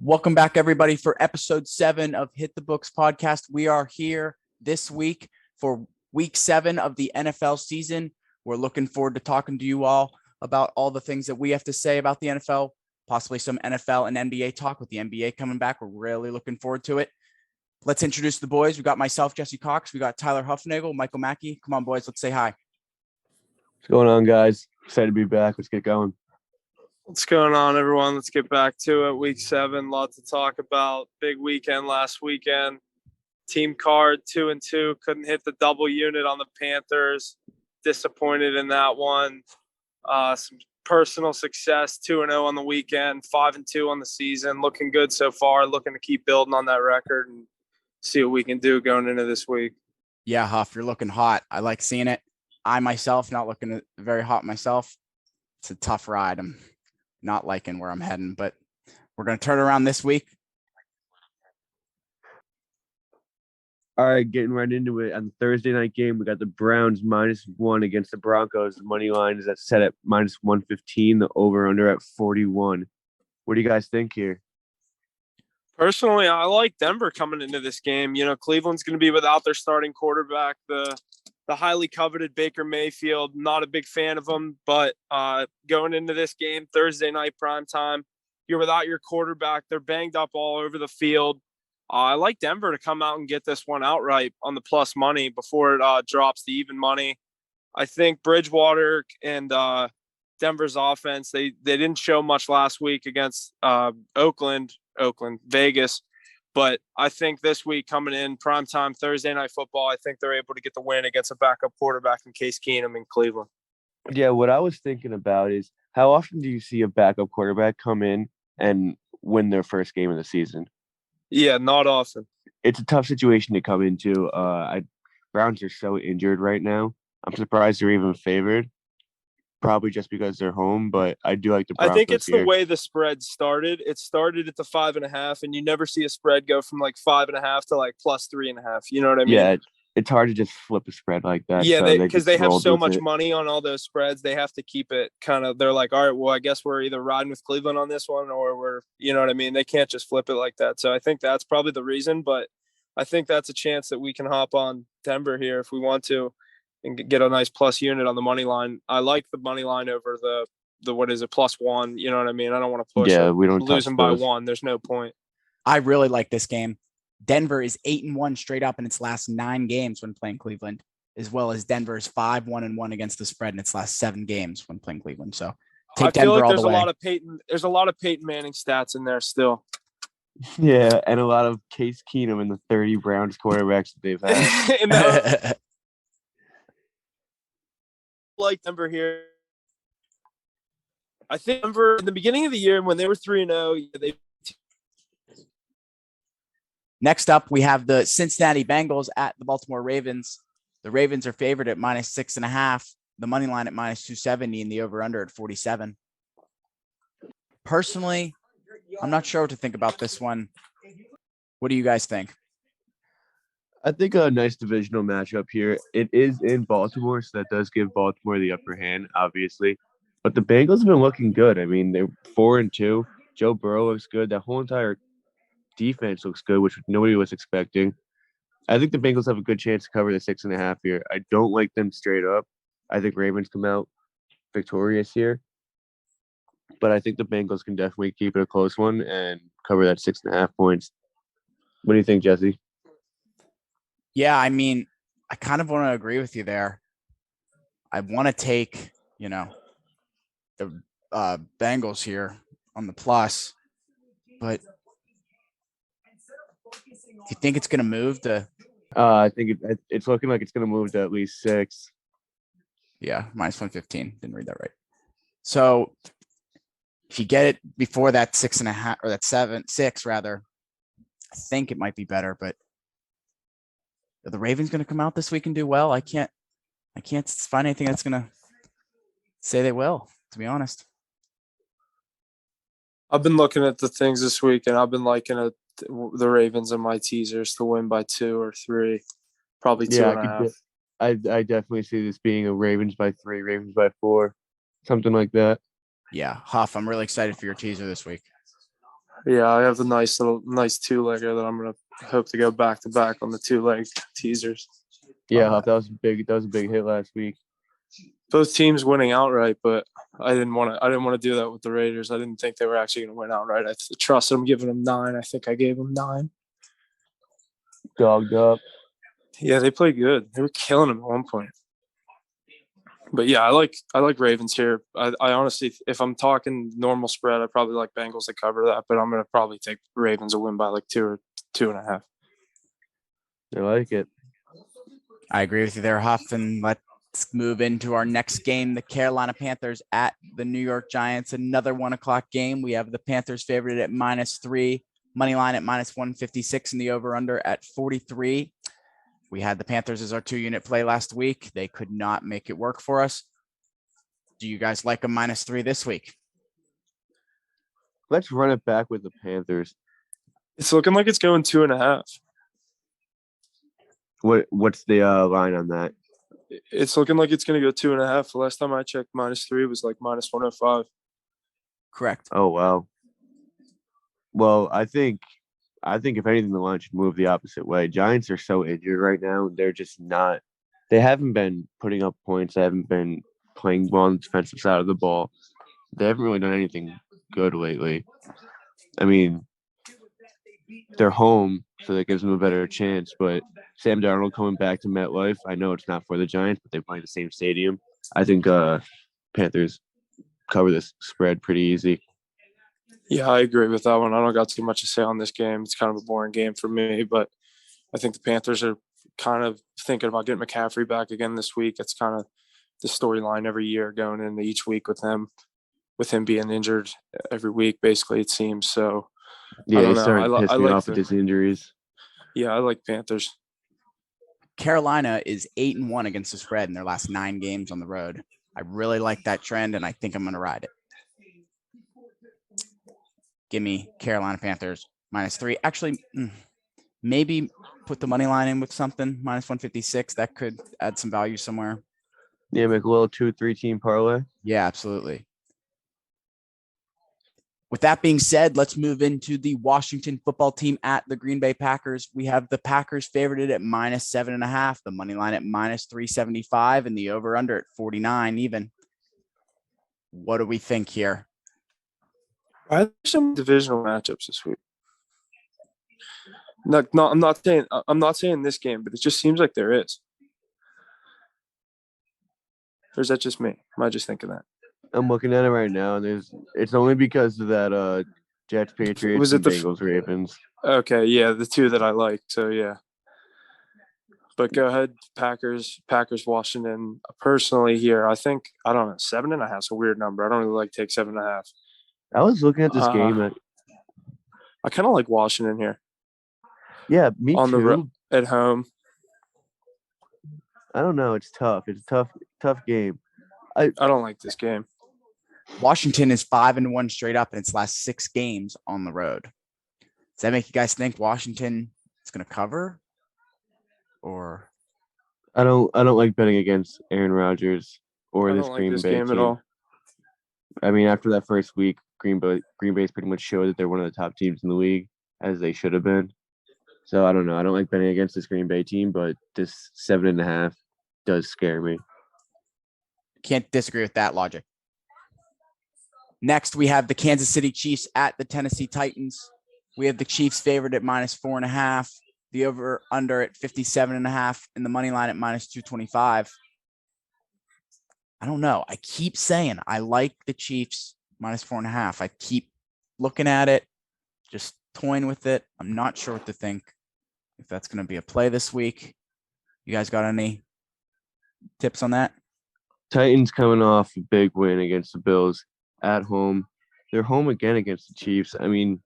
Welcome back, everybody, for episode 7 of Hit the Books podcast. We are here this week for week 7 of the NFL season. We're looking forward to talking to you all about all the things that we have to say about the NFL, possibly some NFL and NBA talk with the NBA coming back. We're really looking forward to it. Let's introduce the boys. We got myself, Jesse Cox. We got Tyler Huffnagel, Michael Mackey. Come on, boys. Let's say hi. What's going on, guys? Excited to be back. Let's get going. What's going on, everyone? Let's get back to it. Week 7, lots to talk about. Big weekend last weekend. Team card 2-2. Couldn't hit the double unit on the Panthers. Disappointed in that one. Some personal success, 2-0 on the weekend, 5-2 on the season. Looking good so far. Looking to keep building on that record and see what we can do going into this week. Yeah, Huff, you're looking hot. I like seeing it. I myself, not looking very hot myself. It's a tough ride. I'm not liking where I'm heading, but we're going to turn around this week. All right, getting right into it. On the Thursday night game, we got the Browns -1 against the Broncos. The money line is set at -115. The over-under at 41. What do you guys think here? Personally, I like Denver coming into this game. You know, Cleveland's going to be without their starting quarterback, the highly coveted Baker Mayfield. Not a big fan of him, but going into this game, Thursday night primetime, you're without your quarterback. They're banged up all over the field. I like Denver to come out and get this one outright on the plus money before it drops to even money. I think Bridgewater and Denver's offense, they didn't show much last week against Vegas. But I think this week coming in primetime Thursday night football, I think they're able to get the win against a backup quarterback in Case Keenum in Cleveland. Yeah, what I was thinking about is how often do you see a backup quarterback come in and win their first game of the season? Yeah, not often. It's a tough situation to come into. Browns are so injured right now. I'm surprised they're even favored. Probably just because they're home, but I do like the Broncos. I think it's here. The way the spread started. It started at the 5.5, and you never see a spread go from like 5.5 to like plus 3.5. You know what I mean? Yeah, it's hard to just flip a spread like that. Yeah, because they have so much money on all those spreads. They have to keep it kind of. They're like, all right, well, I guess we're either riding with Cleveland on this one, or we're, you know what I mean? They can't just flip it like that. So I think that's probably the reason. But I think that's a chance that we can hop on Denver here if we want to, and get a nice plus unit on the money line. I like the money line over the what is it, +1. You know what I mean? I don't want to push. Yeah, we don't lose them by 1. There's no point. I really like this game. Denver is 8-1 straight up in its last 9 games when playing Cleveland, as well as Denver is 5-1-1 against the spread in its last 7 games when playing Cleveland. So take Denver all the way. There's a lot of Peyton Manning stats in there still. Yeah, and a lot of Case Keenum in the 30 Browns quarterbacks that they've had. Like Denver here. I think Denver in the beginning of the year when they were 3-0, Next up, we have the Cincinnati Bengals at the Baltimore Ravens. The Ravens are favored at -6.5, the money line at -270, and the over-under at 47. Personally, I'm not sure what to think about this one. What do you guys think? I think a nice divisional matchup here. It is in Baltimore, so that does give Baltimore the upper hand, obviously. But the Bengals have been looking good. I mean, they're 4-2. Joe Burrow looks good. That whole entire defense looks good, which nobody was expecting. I think the Bengals have a good chance to cover the 6.5 here. I don't like them straight up. I think Ravens come out victorious here. But I think the Bengals can definitely keep it a close one and cover that 6.5 points. What do you think, Jesse? Yeah, I mean, I kind of want to agree with you there. I want to take, the Bengals here on the plus, but do you think it's going to move to? I think it's looking like it's going to move to at least 6. Yeah, -115. Didn't read that right. So if you get it before that 6.5 or that 6 rather, I think it might be better. But are the Ravens going to come out this week and do well? I can't find anything that's going to say they will, to be honest. I've been looking at the things this week, and I've been liking the Ravens and my teasers to win by 2 or 3, probably 2.5. I definitely see this being a Ravens by 3, Ravens by 4, something like that. Yeah, Huff, I'm really excited for your teaser this week. Yeah, I have a nice two-legger that I'm gonna hope to go back to back on the two-leg teasers. Yeah, Huff, that was big. That was a big hit last week. Both teams winning outright, but I didn't want to do that with the Raiders. I didn't think they were actually going to win outright. I trusted them, giving them 9. I think I gave them 9. Dogged up. Yeah, they played good. They were killing them at one point. But yeah, I like Ravens here. I honestly, if I'm talking normal spread, I probably like Bengals to cover that, but I'm going to probably take Ravens to win by like 2 or 2.5. I like it. I agree with you there, Huff. And let's move into our next game, the Carolina Panthers at the New York Giants. Another 1:00 game. We have the Panthers favored at -3, money line at -156, and the over/under at 43. We had the Panthers as our 2-unit play last week. They could not make it work for us. Do you guys like a -3 this week? Let's run it back with the Panthers. It's looking like it's going 2.5. What's the line on that? It's looking like it's going to go 2.5. The last time I checked, -3 was like -105. Correct. Oh wow. Well, I think if anything, the line should move the opposite way. Giants are so injured right now. They're just not. They haven't been putting up points. They haven't been playing well on the defensive side of the ball. They haven't really done anything good lately. I mean, they're home, so that gives them a better chance. But Sam Darnold coming back to MetLife, I know it's not for the Giants, but they play in the same stadium. I think Panthers cover this spread pretty easy. Yeah, I agree with that one. I don't got too much to say on this game. It's kind of a boring game for me, but I think the Panthers are kind of thinking about getting McCaffrey back again this week. It's kind of the storyline every year going into each week with him being injured every week, basically, it seems. So, Yeah, I don't he's know. starting to piss I me like off with his injuries. Yeah, I like Panthers. Carolina is 8-1 against the spread in their last 9 games on the road. I really like that trend, and I think I'm going to ride it. Give me Carolina Panthers -3. Actually, maybe put the money line in with something -156. That could add some value somewhere. Yeah, make a little 2-3 team parlay. Yeah, absolutely. With that being said, let's move into the Washington football team at the Green Bay Packers. We have the Packers favored at -7.5, the money line at -375, and the over/under at 49 even. What do we think here? I have some divisional matchups this week. I'm not saying this game, but it just seems like there is. Or is that just me? Am I just thinking that? I'm looking at it right now, and it's only because of that Jets, Patriots, Was it and Bengals, Ravens. Okay, yeah, the two that I like. So yeah. But go ahead, Packers, Washington. Personally, here, I don't know, 7.5 is a weird number. I don't really like take 7.5. I was looking at this game. I kind of like Washington here. Yeah, me on too. the road at home. I don't know. It's tough. It's a tough game. I don't like this game. Washington is 5-1 straight up in its last 6 games on the road. Does that make you guys think Washington is going to cover? Or I don't like betting against Aaron Rodgers or this Green Bay game team at all. I mean, after that first week, Green Bay's pretty much showed that they're one of the top teams in the league, as they should have been. So I don't know. I don't like betting against this Green Bay team, but this 7.5 does scare me. Can't disagree with that logic. Next, we have the Kansas City Chiefs at the Tennessee Titans. We have the Chiefs favored at -4.5, the over/under at 57.5, and the money line at -225. I don't know. I keep saying I like the Chiefs -4.5. I keep looking at it, just toying with it. I'm not sure what to think if that's going to be a play this week. You guys got any tips on that? Titans coming off a big win against the Bills at home. They're home again against the Chiefs. I mean,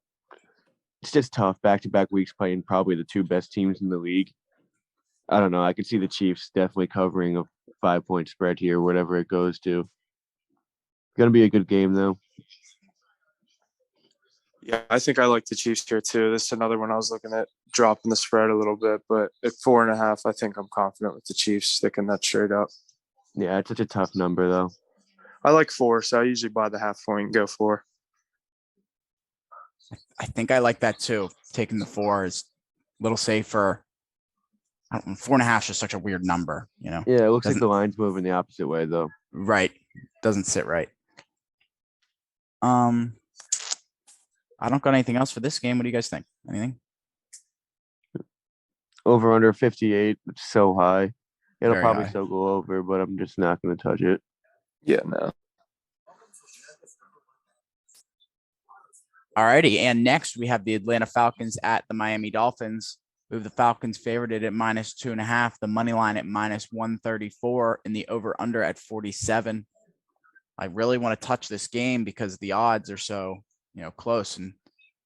it's just tough. Back-to-back weeks playing probably the 2 best teams in the league. I don't know. I could see the Chiefs definitely covering a 5-point spread here, whatever it goes to. Going to be a good game, though. Yeah, I think I like the Chiefs here, too. This is another one I was looking at dropping the spread a little bit, but at 4.5, I think I'm confident with the Chiefs sticking that straight up. Yeah, it's such a tough number, though. I like 4, so I usually buy the half point and go 4. I think I like that too. Taking the 4 is a little safer. I don't know, 4.5 is just such a weird number, you know? Yeah, it looks like Doesn't- the line's moving the opposite way though. Right. Doesn't sit right. I don't got anything else for this game. What do you guys think? Anything? Over under 58, it's so high. It'll Very probably high. still go over, but I'm just not going to touch it. Yeah, no. Alrighty. And next we have the Atlanta Falcons at the Miami Dolphins. We have the Falcons favored at -2.5, the money line at -134, and the over under at 47. I really want to touch this game because the odds are so, close and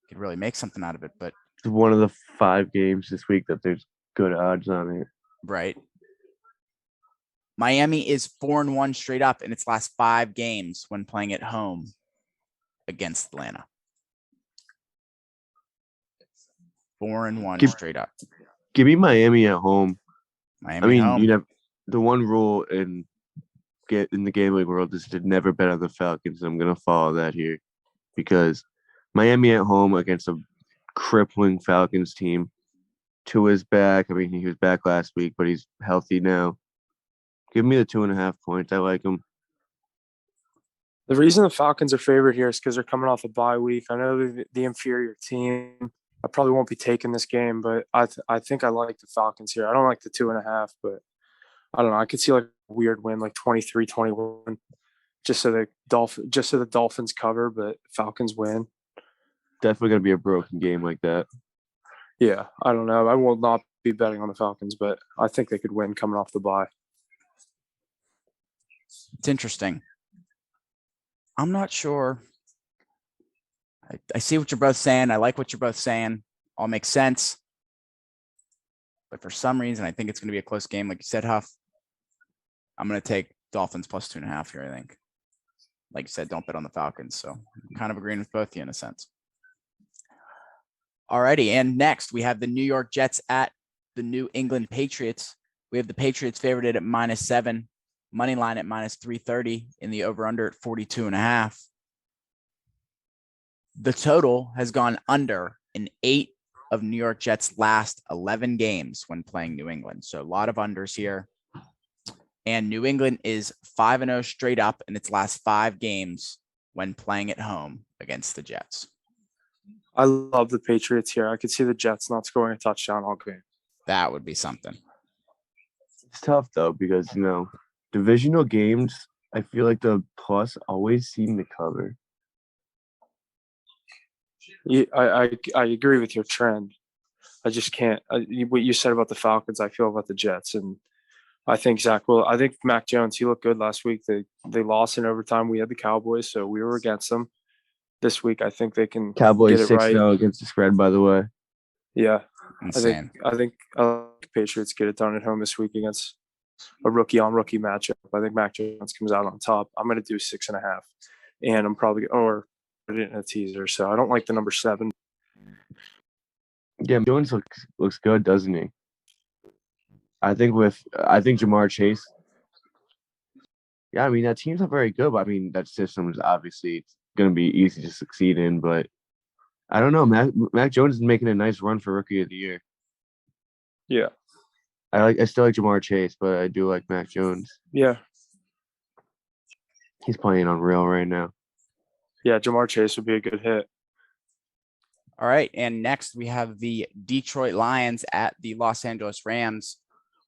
could really make something out of it. But It's one of the 5 games this week that there's good odds on it. right. Miami is 4-1 straight up in its last 5 games when playing at home against Atlanta. 4-1 straight up. Give me Miami at home. Miami home. The one rule in the gambling world is to never bet on the Falcons. I'm going to follow that here because Miami at home against a crippling Falcons team. Tua's back. I mean, he was back last week, but he's healthy now. Give me the 2.5 points. I like him. The reason the Falcons are favored here is because they're coming off a bye week. I know they're the inferior team. I probably won't be taking this game, but I think I like the Falcons here. I don't like the 2.5, but I don't know. I could see like a weird win, like 23-21, just so the Dolphins cover, but Falcons win. Definitely going to be a broken game like that. Yeah, I don't know. I will not be betting on the Falcons, but I think they could win coming off the bye. It's interesting. I'm not sure. I see what you're both saying. I like what you're both saying. All makes sense. But for some reason, I think it's going to be a close game. Like you said, Huff, I'm going to take Dolphins plus 2.5 here, I think. Like you said, don't bet on the Falcons. So I'm kind of agreeing with both of you in a sense. Alrighty. And next, we have the New York Jets at the New England Patriots. We have the Patriots favored at -7, money line at -330, in the over-under at 42.5. The total has gone under in 8 of New York Jets' last 11 games when playing New England. So a lot of unders here. And New England is 5-0 straight up in its last 5 games when playing at home against the Jets. I love the Patriots here. I could see the Jets not scoring a touchdown all game. That would be something. It's tough, though, because, divisional games, I feel like the plus always seem to cover. Yeah, I agree with your trend. I just can't. What you said about the Falcons, I feel about the Jets, and I think Zach will. I think Mac Jones, he looked good last week. They lost in overtime. We had the Cowboys, so we were against them. This week, I think they can Cowboys get it right. 6-0 against the spread, by the way. Yeah, Insane. I think Patriots get it done at home this week against a rookie-on-rookie matchup. I think Mac Jones comes out on top. I'm going to do 6.5, and I'm probably put it in a teaser. So I don't like the number 7. Yeah, Jones looks good, doesn't he? I think Jamar Chase. Yeah, I mean that team's not very good, but I mean that system is obviously going to be easy to succeed in. But I don't know. Mac Jones is making a nice run for Rookie of the Year. Yeah, I still like Jamar Chase, but I do like Mac Jones. yeah, He's playing unreal right now. yeah. Jamar Chase would be a good hit. All right. And next, we have the Detroit Lions at the Los Angeles Rams.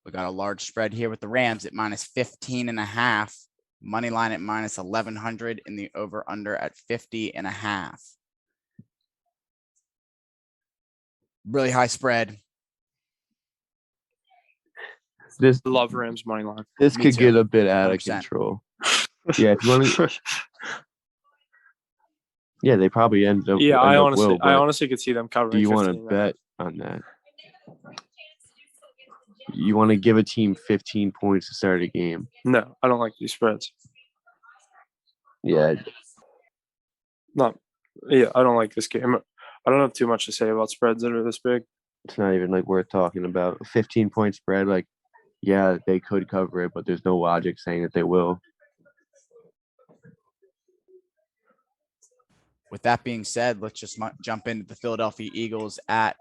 We got a large spread here with the Rams at -15.5, money line at -1100, and the over-under at 50.5. Really high spread. This I love Rams money line. this Me could too. get a bit out of 100%. control. Yeah, if you want to. Yeah, they probably end up. Yeah, I honestly but could see them covering. do you want to 15.5. bet on that? You want to give a team 15 points to start a game? No, I don't like these spreads. Yeah, I don't like this game. I don't have too much to say about spreads that are this big. it's not even like worth talking about. A 15-point spread, like, yeah, they could cover it, but there's no logic saying that they will. with that being said, let's just jump into the Philadelphia Eagles at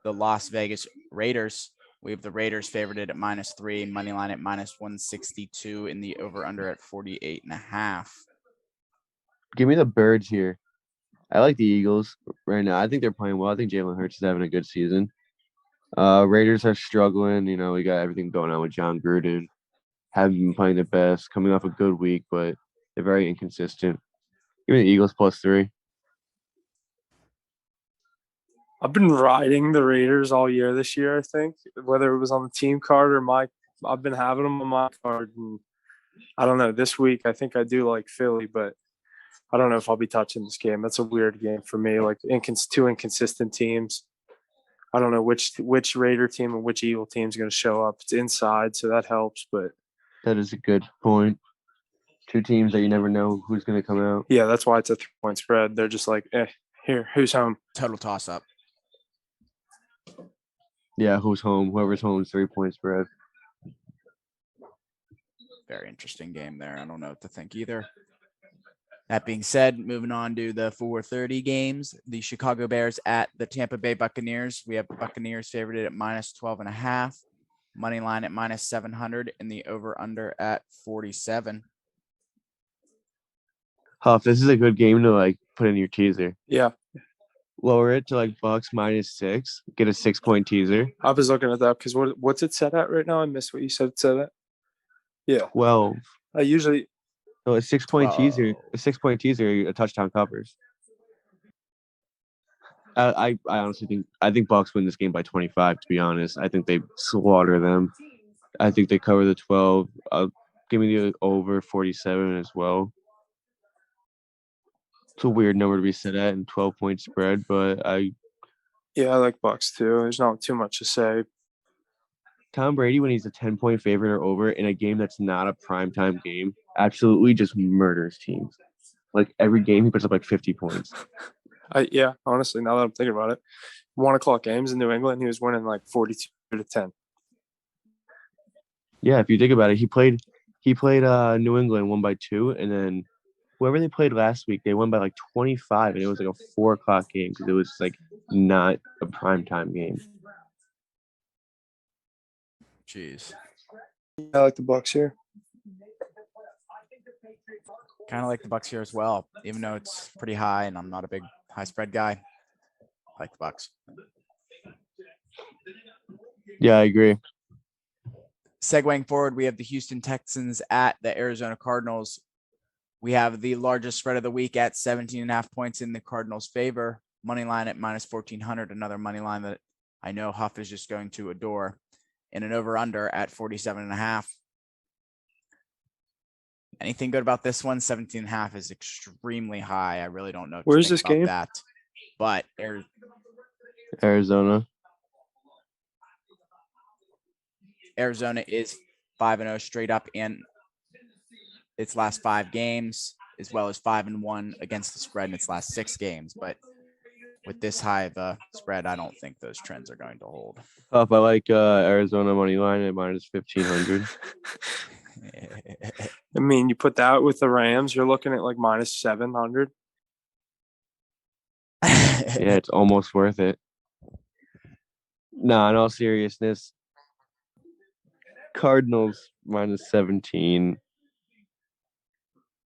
the Las Vegas Raiders. We have the Raiders favored at -3, money line at -162, in the over/under at 48.5. Give me the Birds here. I like the Eagles right now. I think they're playing well. I think Jalen Hurts is having a good season. Raiders are struggling. You know, we got everything going on with John Gruden. Haven't been playing the best, coming off a good week, but they're very inconsistent. Give me the Eagles +3. I've been riding the Raiders all year this year, I think, whether it was on the team card or I've been having them on my card. And I don't know, this week I think I do like Philly, but I don't know if I'll be touching this game. That's a weird game for me, like two inconsistent teams. I don't know which Raider team and which Eagle team is going to show up. It's inside, so that helps, but That is a good point. Two teams that you never know who's going to come out. yeah, that's why it's a 3-point spread. They're just like, here, who's home? Total toss-up. Yeah, who's home? Whoever's home is 3-point spread. Very interesting game there. I don't know what to think either. That being said, moving on to the 4:30 games, the Chicago Bears at the Tampa Bay Buccaneers. We have the Buccaneers favored at -12.5, money line at -700, and the over/under at 47. Huff, this is a good game to like put in your teaser. Yeah, Lower it to like Bucks -6. Get a 6-point teaser. I was looking at that because what's it set at right now? I missed what you said it set at. Yeah, 12. I usually No, a 6-point teaser. 12. A 6-point teaser. A touchdown covers. I honestly think Bucks win this game by 25. To be honest, I think they slaughter them. I think they cover the 12. Give me the over 47 as well. It's a weird number to be set at and 12-point spread, but I like Bucks too. There's not too much to say. Tom Brady, when he's a 10-point favorite or over in a game that's not a primetime game, absolutely just murders teams. Like every game, he puts up like 50 points. Honestly, now that I'm thinking about it, 1:00 games in New England, he was winning like 42-10. Yeah, if you think about it, he played New England, won by 2, and then whoever they played last week, they won by like 25, and it was like a 4:00 game because it was like not a primetime game. Jeez. I like the Bucks here. Kind of like the Bucks here as well, even though it's pretty high, and I'm not a big high spread guy. I like the Bucks. Yeah, I agree. Segueing forward, we have the Houston Texans at the Arizona Cardinals. We have the largest spread of the week at 17.5 points in the Cardinals' favor. Money line at -1400, another money line that I know Huff is just going to adore. And an over/under at 47.5. Anything good about this one? 17.5 is extremely high. I really don't know. Where's this game? That, but Arizona is 5-0 straight up in its last 5 games, as well as 5-1 against the spread in its last 6 games. But with this high of a spread, I don't think those trends are going to hold. Up, I like Arizona money line at -1500. I mean, you put that with the Rams, you're looking at like -700. Yeah, it's almost worth it. Nah, in all seriousness, Cardinals -17.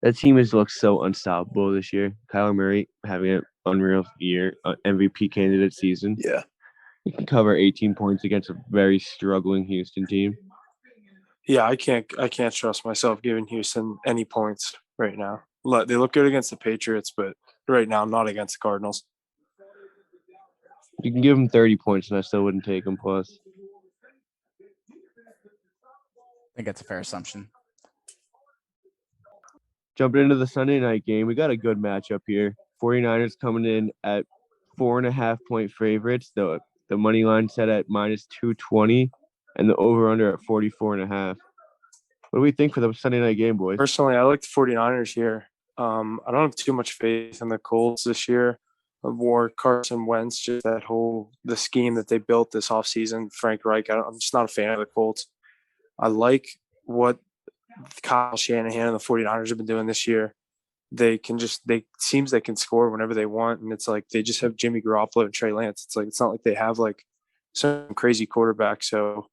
That team has looked so unstoppable this year. Kyler Murray having an unreal year, MVP candidate season. Yeah. He can cover 18 points against a very struggling Houston team. Yeah, I can't trust myself giving Houston any points right now. They look good against the Patriots, but right now, not against the Cardinals. You can give them 30 points, and I still wouldn't take them plus. I think that's a fair assumption. Jumping into the Sunday night game, we got a good matchup here. 49ers coming in at 4.5-point favorites. The money line set at -220, and the over/under at 44.5. What do we think for the Sunday night game, boys? Personally, I like the 49ers here. I don't have too much faith in the Colts this year. War Carson Wentz, just the scheme that they built this offseason, Frank Reich. I'm just not a fan of the Colts. I like what Kyle Shanahan and the 49ers have been doing this year. they seems they can score whenever they want, and it's like they just have Jimmy Garoppolo and Trey Lance. It's like it's not like they have like some crazy quarterback. So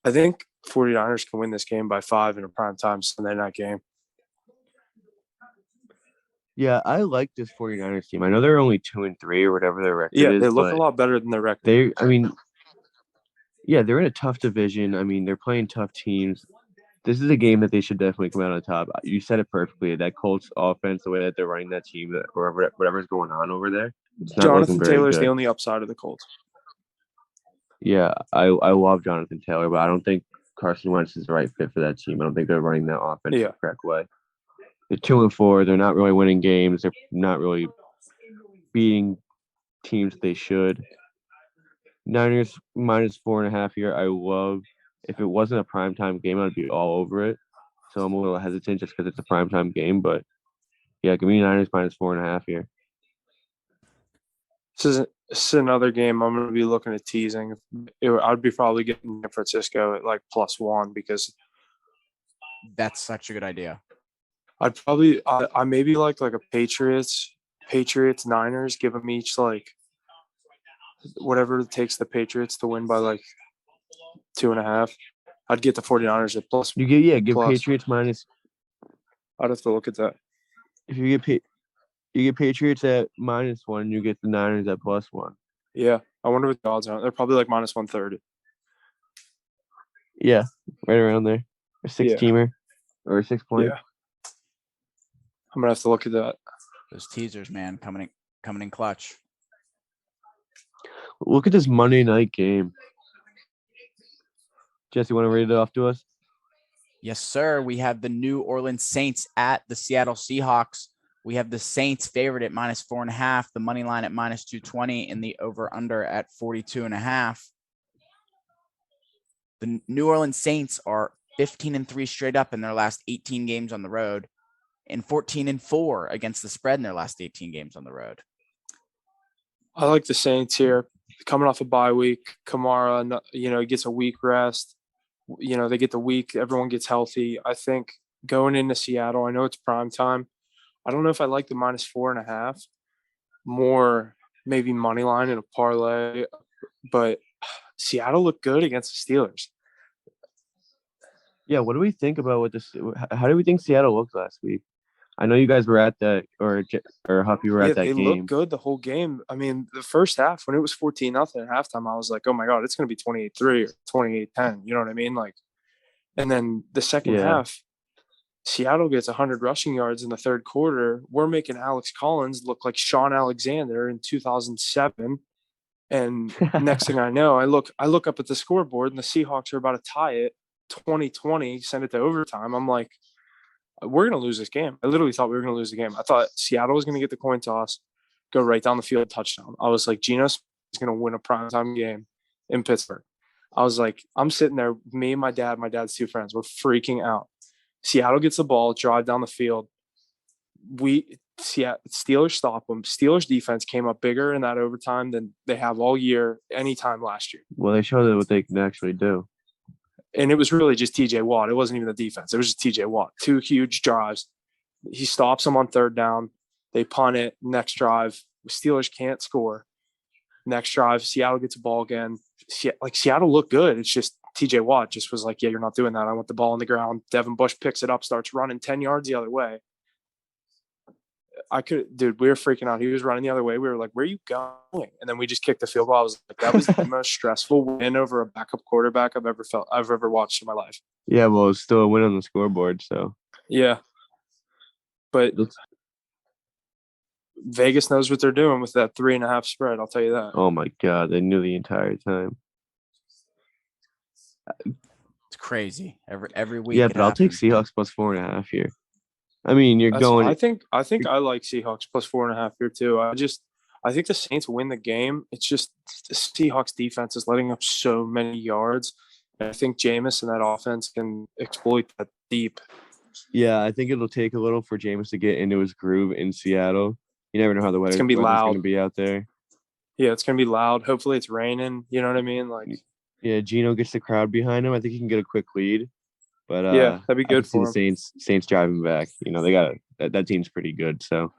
I think 49ers can win this game by 5 in a primetime Sunday night game. Yeah, I like this 49ers team. I know they're only 2-3 or whatever their record Yeah, is. they look a but lot better than their record. they're in a tough division. I mean, they're playing tough teams. This is a game that they should definitely come out on top. You said it perfectly. That Colts offense, the way that they're running that team, or whatever's going on over there, it's not Jonathan looking very Taylor's good. the only upside of the Colts. Yeah, I love Jonathan Taylor, but I don't think Carson Wentz is the right fit for that team. I don't think they're running that offense the correct way. They're 2-4. They're not really winning games. They're not really beating teams they should. Niners -4.5 here. I love. If it wasn't a primetime game, I'd be all over it. So I'm a little hesitant just because it's a primetime game. But yeah, give me Niners -4.5 here. This is another game I'm going to be looking at teasing. I'd be probably getting San Francisco at like +1 because That's such a good idea. I'd probably I maybe like a Patriots Niners, give them each like whatever it takes the Patriots to win by like 2.5. I'd get the 49ers at plus. Give Patriots minus. I'd have to look at that. If you get Patriots at -1, you get the Niners at +1. Yeah, I wonder what the odds are. They're probably like -130. Yeah, right around there. A 6-teamer or a 6-point. Yeah, I'm gonna have to look at that. Those teasers, man, coming in clutch. Look at this Monday night game. Jesse, want to read it off to us? Yes, sir. We have the New Orleans Saints at the Seattle Seahawks. We have the Saints favored at -4.5, the money line at -220, and the over/under at 42.5. The New Orleans Saints are 15-3 straight up in their last 18 games on the road, and 14-4 against the spread in their last 18 games on the road. I like the Saints here, coming off a bye week. Kamara, gets a week rest. They get the week. Everyone gets healthy. I think going into Seattle, I know it's prime time. I don't know if I like the -4.5. More maybe money line in a parlay, but Seattle looked good against the Steelers. Yeah, what do we think about how do we think Seattle looked last week? I know you guys were at that, or Huffy were at that game. They looked good the whole game. I mean, the first half, when it was 14-0 at halftime, I was like, oh my God, it's going to be 28-3 or 28-10. You know what I mean? Like, and then the second half, Seattle gets 100 rushing yards in the third quarter. We're making Alex Collins look like Sean Alexander in 2007. And next thing I know, I look up at the scoreboard and the Seahawks are about to tie it 20-20, send it to overtime. I'm like, we're going to lose this game. I literally thought we were going to lose the game. I thought Seattle was going to get the coin toss, go right down the field, touchdown. I was like, Geno is going to win a primetime game in Pittsburgh. I was like, I'm sitting there, me and my dad's two friends, we're freaking out. Seattle gets the ball, drive down the field. Steelers stop them. Steelers defense came up bigger in that overtime than they have all year, anytime last year. Well, they showed what they can actually do. And it was really just TJ Watt. It wasn't even the defense. It was just TJ Watt. 2 huge drives. He stops them on third down. They punt it. Next drive, Steelers can't score. Next drive, Seattle gets a ball again. Seattle looked good. It's just TJ Watt just was like, yeah, you're not doing that. I want the ball on the ground. Devin Bush picks it up, starts running 10 yards the other way. We were freaking out. He was running the other way. We were like, where are you going? And then we just kicked the field goal. I was like, that was the most stressful win over a backup quarterback I've ever watched in my life. Yeah, well, it's still a win on the scoreboard, so. Yeah. But Vegas knows what they're doing with that 3.5 spread. I'll tell you that. Oh my God. They knew the entire time. It's crazy. Every week. Yeah, but I'll take Seahawks +4.5 here. I mean, going. I think I like Seahawks +4.5 here too. I think the Saints win the game. It's just the Seahawks defense is letting up so many yards. And I think Jameis and that offense can exploit that deep. Yeah, I think it'll take a little for Jameis to get into his groove in Seattle. You never know how the weather's going to be out there. Yeah, it's going to be loud. Hopefully it's raining. You know what I mean? Like, yeah, Geno gets the crowd behind him. I think he can get a quick lead. But Yeah, that'd be I can good see for the him. Saints driving back. You know, they got that team's pretty good. So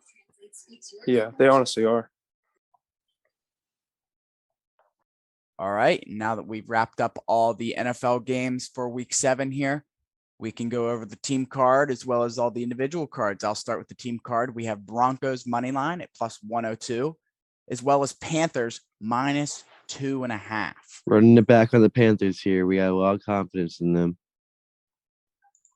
Yeah, they honestly are. All right. Now that we've wrapped up all the NFL games for week 7 here, we can go over the team card as well as all the individual cards. I'll start with the team card. We have Broncos money line at plus 102, as well as Panthers minus 2.5. running it back on the Panthers here. We got a lot of confidence in them.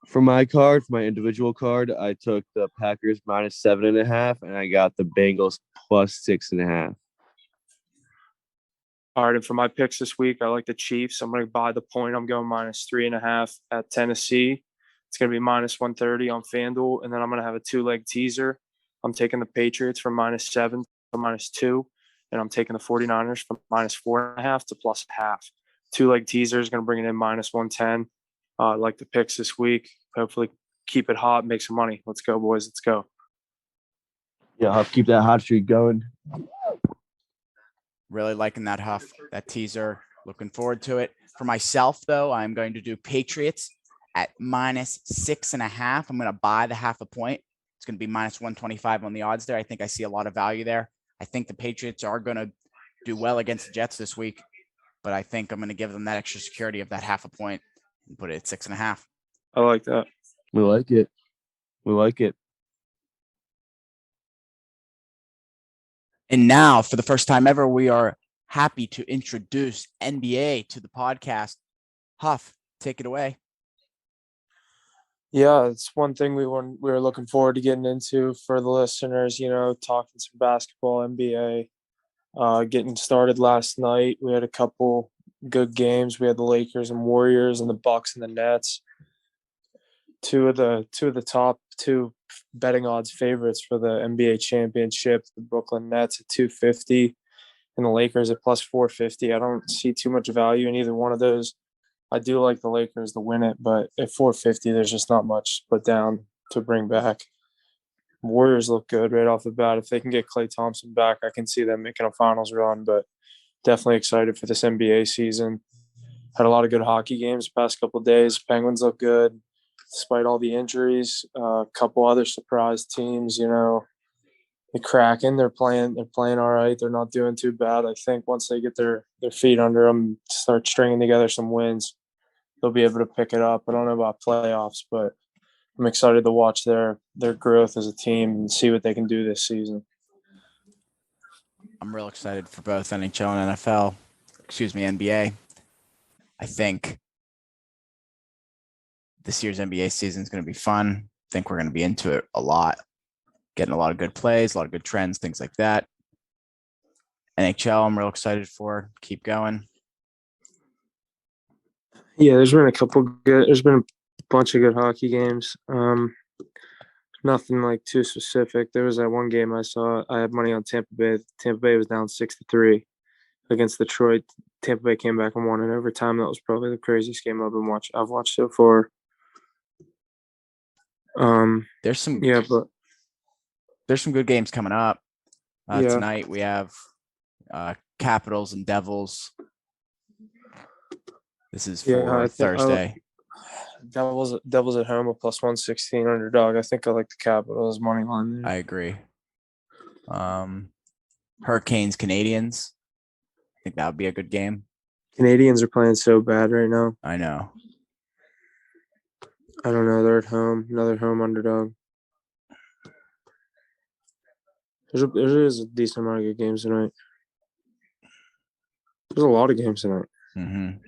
For my individual card, I took the Packers minus 7.5, and I got the Bengals plus 6.5. All right, and for my picks this week, I like the Chiefs. I'm going to buy the point. I'm going minus 3.5 at Tennessee. It's going to be minus 130 on FanDuel, and then I'm going to have a 2-leg teaser. I'm taking the Patriots from minus 7 to minus 2, and I'm taking the 49ers from minus 4.5 to plus half. 2-leg teaser is going to bring it in minus 110. I like the picks this week. Hopefully keep it hot, make some money. Let's go, boys. Let's go. Yeah, I'll keep that hot streak going. Really liking that that teaser. Looking forward to it. For myself, though, I'm going to do Patriots at minus 6.5. I'm going to buy the half a point. It's going to be minus 125 on the odds there. I think I see a lot of value there. I think the Patriots are going to do well against the Jets this week, but I think I'm going to give them that extra security of that half a point and put it at 6.5. I like that. We like it. We like it. And now, for the first time ever, we are happy to introduce NBA to the podcast. Huff, take it away. Yeah, it's one thing we were looking forward to getting into for the listeners. You know, talking some basketball, NBA. Getting started last night. We had a couple good games. We had the Lakers and Warriors, and the Bucks and the Nets. Two of the top 2 betting odds favorites for the NBA championship. The Brooklyn Nets at 250 and the Lakers at plus 450. I don't see too much value in either one of those. I do like the Lakers to win it, but at 450, there's just not much put down to bring back. Warriors look good right off the bat. If they can get Klay Thompson back, I can see them making a finals run, but definitely excited for this NBA season. Had a lot of good hockey games the past couple of days. Penguins look good despite all the injuries. A couple other surprise teams, you know, the Kraken, they're playing all right. They're not doing too bad. I think once they get their feet under them, start stringing together some wins, they'll be able to pick it up. I don't know about playoffs, but I'm excited to watch their growth as a team and see what they can do this season. I'm real excited for both NHL and NFL. Excuse me, NBA. I think this year's NBA season is going to be fun. I think we're going to be into it a lot, getting a lot of good plays, a lot of good trends, things like that. NHL, I'm real excited for. Keep going. Yeah, there's been a bunch of good hockey games. Nothing like too specific. There was that one game I saw. I had money on Tampa Bay. Tampa Bay was down 6-3 against Detroit. Tampa Bay came back and won in overtime. That was probably the craziest game I've watched so far. There's some good games coming up. Tonight we have Capitals and Devils. This is for Thursday. Devils at home, a plus 116 underdog. I think I like the Capitals money line there. I agree. Hurricanes, Canadians. I think that would be a good game. Canadians are playing so bad right now. I know. I don't know. They're at home. Another home underdog. There's a decent amount of good games tonight. There's a lot of games tonight. Mm-hmm.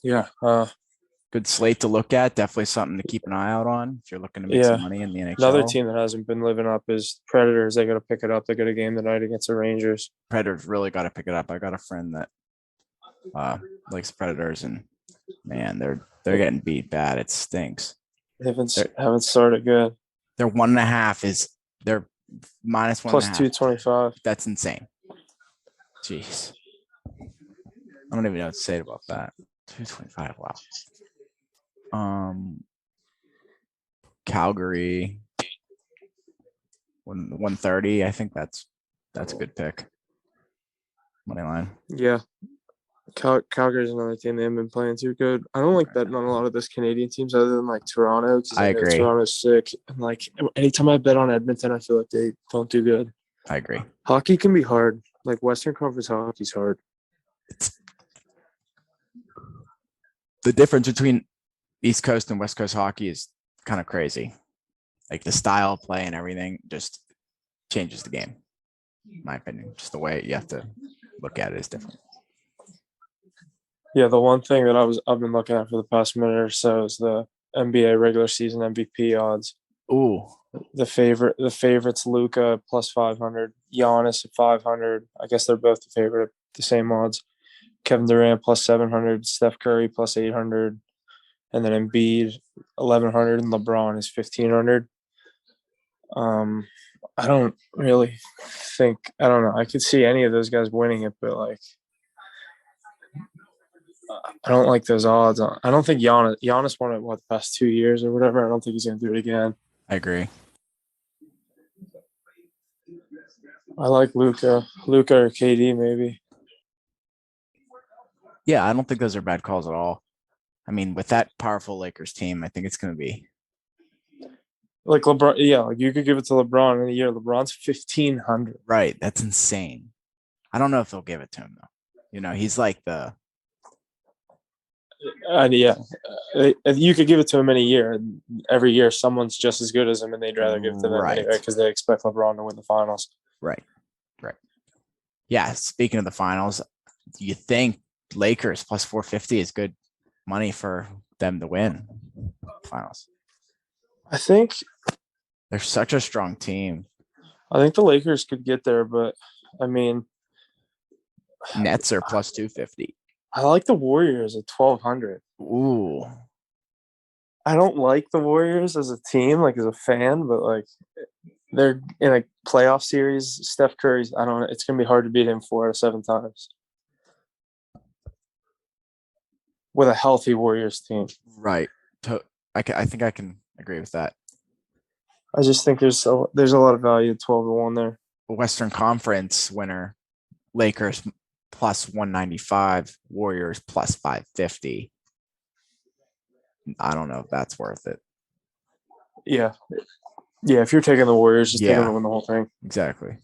Yeah. Good slate to look at. Definitely something to keep an eye out on if you're looking to make some money in the NHL. Another team that hasn't been living up is Predators. They got to pick it up. They got a game tonight against the Rangers. Predators really got to pick it up. I got a friend that likes Predators, and man, they're getting beat bad. It stinks. They haven't started good. Their 1.5 they're minus 1.5. Plus 225. That's insane. Jeez. I don't even know what to say about that. 225. Wow. Calgary 130. I think that's a good pick. Money line. Yeah. Calgary's another team they haven't been playing too good. I don't like betting on a lot of those Canadian teams other than like Toronto because I know agree. Toronto's sick. And like anytime I bet on Edmonton, I feel like they don't do good. I agree. Hockey can be hard. Like Western Conference hockey's hard. The difference between East Coast and West Coast hockey is kind of crazy. Like the style of play and everything just changes the game. In my opinion, just the way you have to look at it is different. Yeah, the one thing that I've been looking at for the past minute or so is the NBA regular season MVP odds. Ooh, The favorites Luka plus 500, Giannis at 500. I guess they're both the favorite at the same odds. Kevin Durant plus 700, Steph Curry plus 800, and then Embiid 1100, and LeBron is 1500. I don't really think I don't know. I could see any of those guys winning it, but like I don't like those odds. I don't think Giannis won it the past 2 years or whatever. I don't think he's gonna do it again. I agree. I like Luka or KD maybe. Yeah, I don't think those are bad calls at all. I mean, with that powerful Lakers team, I think it's going to be Like LeBron, yeah, like you could give it to LeBron in a year. LeBron's 1500. right. That's insane. I don't know if they'll give it to him though. You know, he's like the Yeah, you could give it to him in a year. And every year, someone's just as good as him, and they'd rather give it to them anyway because they expect LeBron to win the finals. Right. Yeah. Speaking of the finals, you think Lakers plus 450 is good money for them to win finals? I think They're such a strong team. the Lakers could get there, but I mean, Nets are plus 250. I like the Warriors at 1200. Ooh. I don't like the Warriors as a team, like as a fan, but like they're in a playoff series. Steph Curry's, I don't know. It's going to be hard to beat him 4 out of 7 times with a healthy Warriors team. Right. I think I can agree with that. I just think there's a lot of value at 12-1 there. Western Conference winner, Lakers plus 195, Warriors plus 550. I don't know if that's worth it. Yeah. Yeah, if you're taking the Warriors, just take them to win the whole thing. Exactly.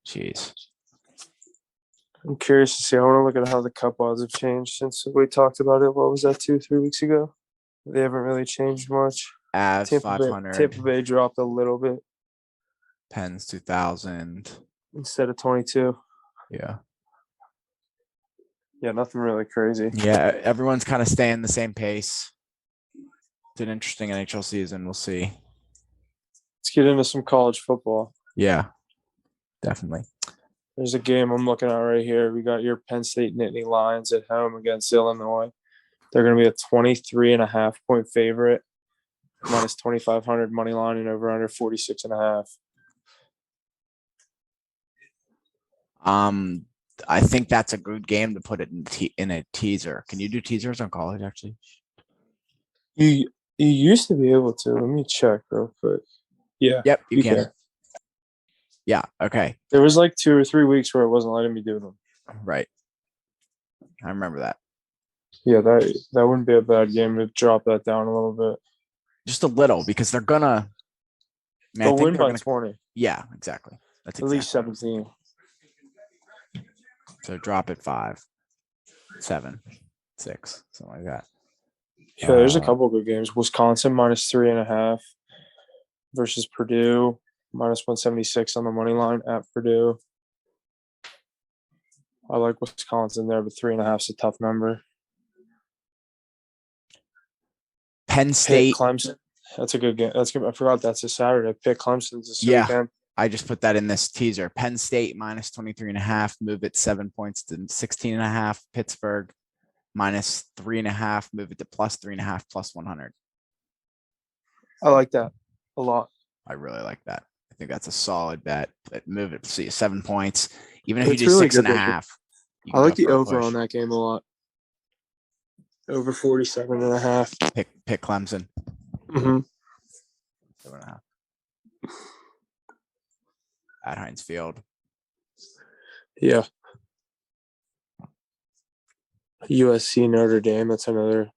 Jeez. I'm curious to see. I want to look at how the cup odds have changed since we talked about it. What was that, 2-3 weeks ago? They haven't really changed much. Avs 500. Tampa Bay dropped a little bit. Pens 2000 instead of 22. Yeah. Yeah, nothing really crazy. Yeah, everyone's kind of staying the same pace. It's an interesting NHL season. We'll see. Let's get into some college football. Yeah, definitely. There's a game I'm looking at right here. We got your Penn State Nittany Lions at home against Illinois. They're going to be a 23.5-point favorite, minus 2,500 money line and over under 46.5. I think that's a good game to put it in a teaser. Can you do teasers on college, actually? You used to be able to. Let me check real quick. Yeah. Yep, you can. Yeah, okay. There was like 2 or 3 weeks where it wasn't letting me do them. Right. I remember that. Yeah, that wouldn't be a bad game to drop that down a little bit. Just a little, because they're gonna they'll win by 20. Yeah, exactly. That's at least 17. So drop it 5, 7, 6, something like that. Yeah, there's a couple of good games. Wisconsin minus 3.5 versus Purdue, minus 176 on the money line at Purdue. I like Wisconsin there, but 3.5 is a tough number. Penn State. Clemson. That's a good game. That's good. I forgot that's a Saturday. Pick Clemson's this weekend. I just put that in this teaser. Penn State minus 23.5, move it 7 points to 16.5. Pittsburgh minus 3.5, move it to plus 3.5, plus 100. I like that a lot. I really like that. I think that's a solid bet. Move it to 7 points. Even if it's you do really 6.5. I like the over on that game a lot. Over 47.5. Pick Clemson. Mm-hmm. 7.5. At Heinz Field. Yeah. USC Notre Dame. That's another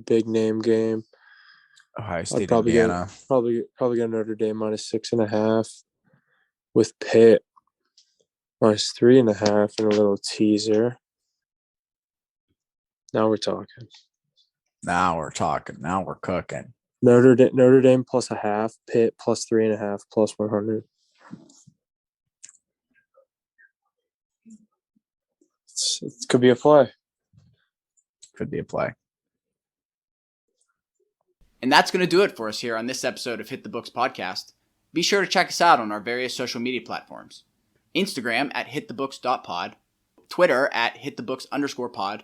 big name game. Ohio I'd State, probably Indiana. probably get Notre Dame -6.5 with Pitt -3.5 and a little teaser. Now we're talking. Now we're talking. Now we're cooking. Notre Dame +0.5, Pitt +3.5, +100. It could be a play. Could be a play. And that's going to do it for us here on this episode of Hit the Books Podcast. Be sure to check us out on our various social media platforms. Instagram at hitthebooks.pod, Twitter at hitthebooks_pod,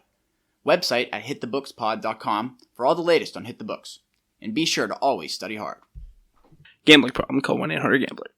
website at hitthebookspod.com for all the latest on Hit the Books. And be sure to always study hard. Gambling problem, call 1-800-GAMBLER.